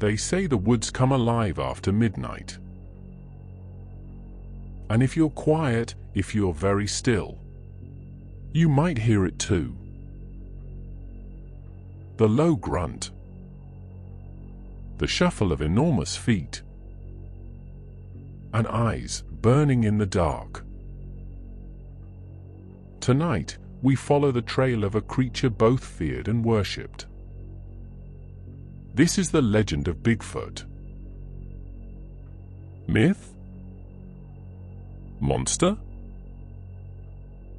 They say the woods come alive after midnight. And if you're quiet, if you're very still, you might hear it too. The low grunt, the shuffle of enormous feet, and eyes burning in the dark. Tonight, we follow the trail of a creature both feared and worshipped. This is the legend of Bigfoot. Myth? Monster?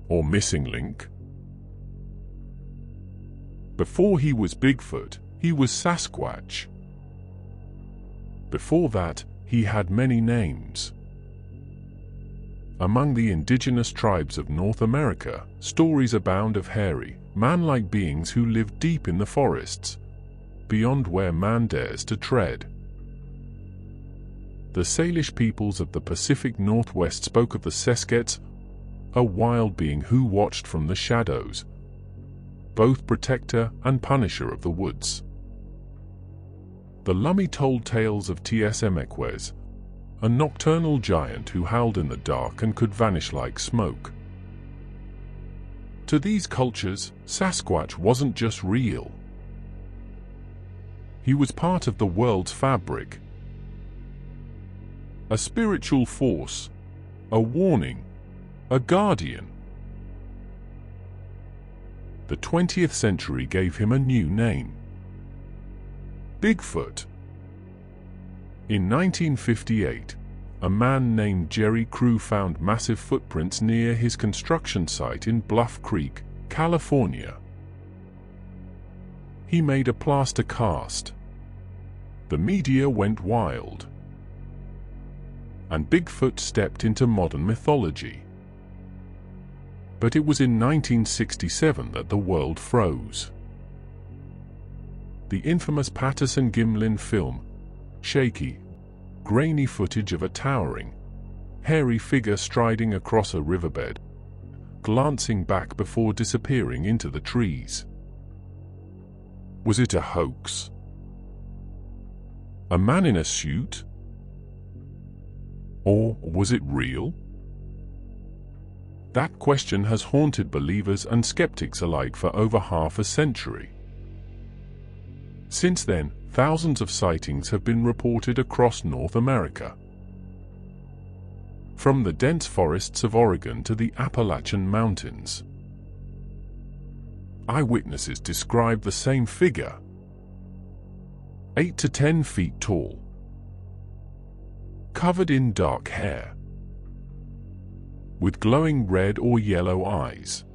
Or missing link? Before he was Bigfoot, he was Sasquatch. Before that, he had many names. Among the indigenous tribes of North America, stories abound of hairy, man-like beings who lived deep in the forests, beyond where man dares to tread. The Salish peoples of the Pacific Northwest spoke of the Sasquatch, a wild being who watched from the shadows, both protector and punisher of the woods. The Lummi told tales of Tsmequez, a nocturnal giant who howled in the dark and could vanish like smoke. To these cultures, Sasquatch wasn't just real. He was part of the world's fabric. A spiritual force, a warning, a guardian. The 20th century gave him a new name: Bigfoot. In 1958, a man named Jerry Crew found massive footprints near his construction site in Bluff Creek, California. He made a plaster cast. The media went wild, and Bigfoot stepped into modern mythology. But it was in 1967 that the world froze. The infamous Patterson-Gimlin film, shaky, grainy footage of a towering, hairy figure striding across a riverbed, glancing back before disappearing into the trees. Was it a hoax? A man in a suit? Or was it real? That question has haunted believers and skeptics alike for over half a century. Since then, thousands of sightings have been reported across North America. From the dense forests of Oregon to the Appalachian Mountains. Eyewitnesses describe the same figure: 8 to 10 feet tall, covered in dark hair, with glowing red or yellow eyes,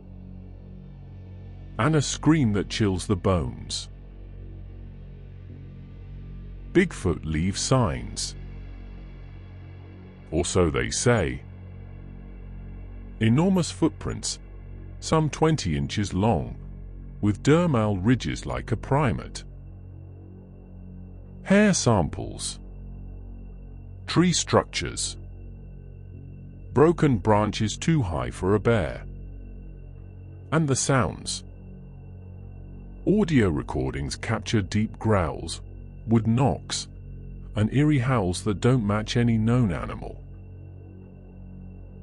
and a scream that chills the bones. Bigfoot leaves signs, or so they say. Enormous footprints, some 20 inches long, with dermal ridges like a primate. Hair samples, tree structures, broken branches too high for a bear, and the sounds. Audio recordings capture deep growls, wood knocks, and eerie howls that don't match any known animal.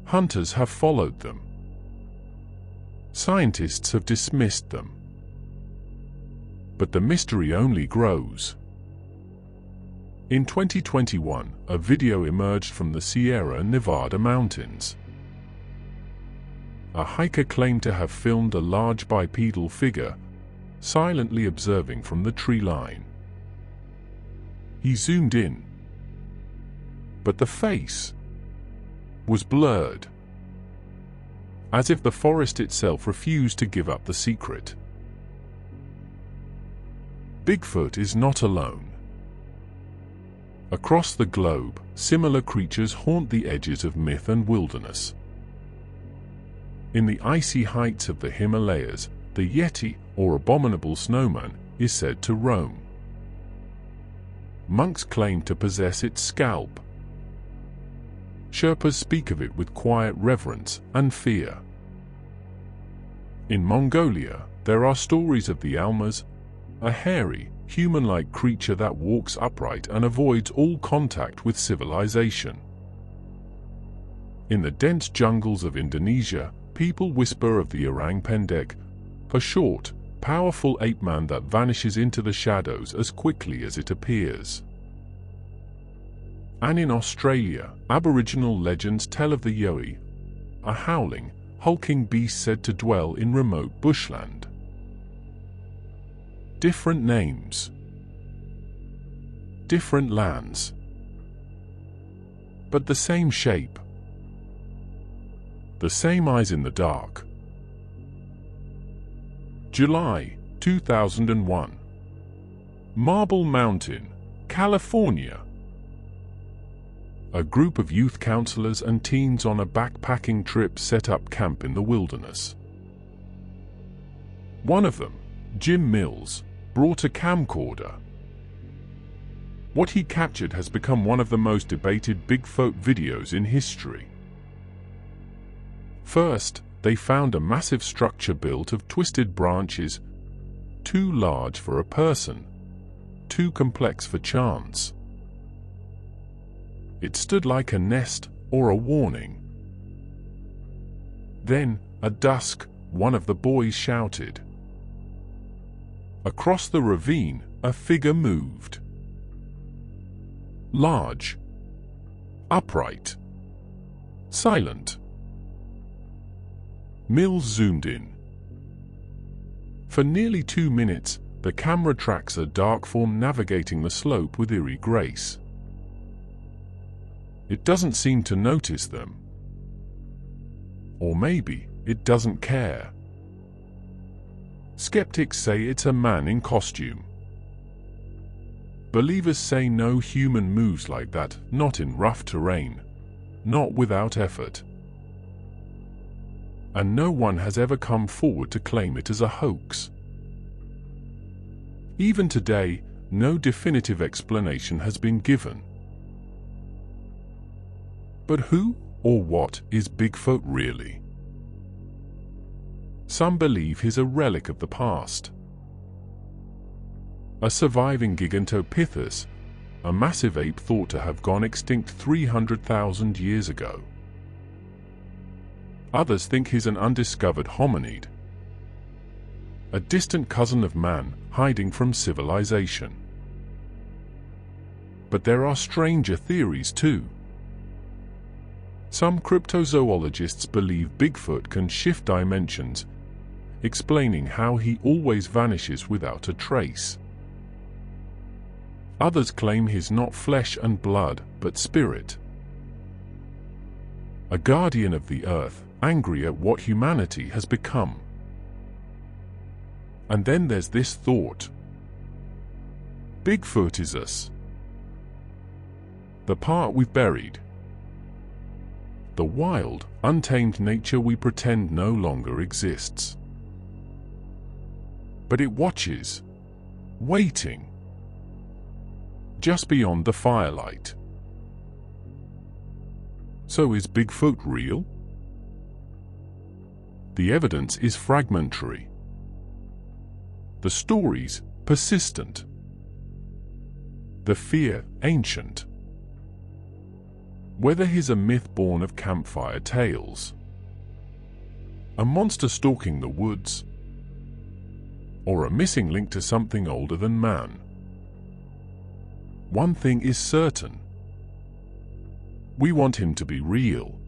Hunters have followed them. Scientists have dismissed them. But the mystery only grows. In 2021, a video emerged from the Sierra Nevada mountains. A hiker claimed to have filmed a large bipedal figure, silently observing from the tree line. He zoomed in, but the face was blurred, as if the forest itself refused to give up the secret. Bigfoot is not alone. Across the globe, similar creatures haunt the edges of myth and wilderness. In the icy heights of the Himalayas, the Yeti, or abominable snowman, is said to roam. Monks claim to possess its scalp. Sherpas speak of it with quiet reverence and fear. In Mongolia, there are stories of the Almas, a hairy, human-like creature that walks upright and avoids all contact with civilization. In the dense jungles of Indonesia, people whisper of the orang pendek, a short, powerful ape-man that vanishes into the shadows as quickly as it appears. And in Australia, Aboriginal legends tell of the yowie, a howling, hulking beast said to dwell in remote bushland. Different names, different lands, but the same shape, the same eyes in the dark. July 2001. Marble Mountain, California. A group of youth counselors and teens on a backpacking trip set up camp in the wilderness. One of them, Jim Mills, brought a camcorder. What he captured has become one of the most debated Bigfoot videos in history. First, they found a massive structure built of twisted branches, too large for a person, too complex for chance. It stood like a nest or a warning. Then, at dusk, one of the boys shouted. Across the ravine, a figure moved. Large, upright, silent. Mills zoomed in. For nearly 2 minutes, the camera tracks a dark form navigating the slope with eerie grace. It doesn't seem to notice them. Or maybe it doesn't care. Skeptics say it's a man in costume. Believers say no human moves like that, not in rough terrain, not without effort. And no one has ever come forward to claim it as a hoax. Even today, no definitive explanation has been given. But who or what is Bigfoot really? Some believe he's a relic of the past. A surviving Gigantopithecus, a massive ape thought to have gone extinct 300,000 years ago. Others think he's an undiscovered hominid, a distant cousin of man hiding from civilization. But there are stranger theories too. Some cryptozoologists believe Bigfoot can shift dimensions, explaining how he always vanishes without a trace. Others claim he's not flesh and blood, but spirit. A guardian of the earth, angry at what humanity has become. And then there's this thought. Bigfoot is us. The part we've buried. The wild, untamed nature we pretend no longer exists. But it watches, waiting, just beyond the firelight. So is Bigfoot real? The evidence is fragmentary. The stories persistent. The fear ancient. Whether he's a myth born of campfire tales, a monster stalking the woods, or a missing link to something older than man, one thing is certain. We want him to be real.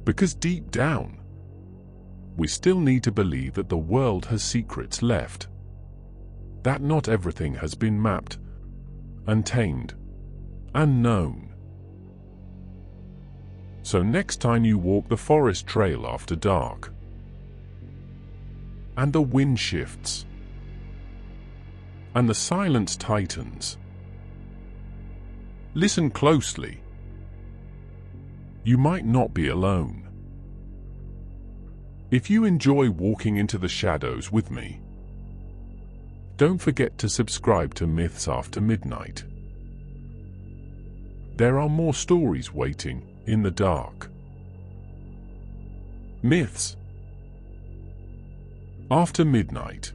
Because deep down, we still need to believe that the world has secrets left, that not everything has been mapped, untamed, unknown. So next time you walk the forest trail after dark, and the wind shifts, and the silence tightens, listen closely. You might not be alone. If you enjoy walking into the shadows with me, don't forget to subscribe to Myths After Midnight. There are more stories waiting in the dark. Myths After Midnight.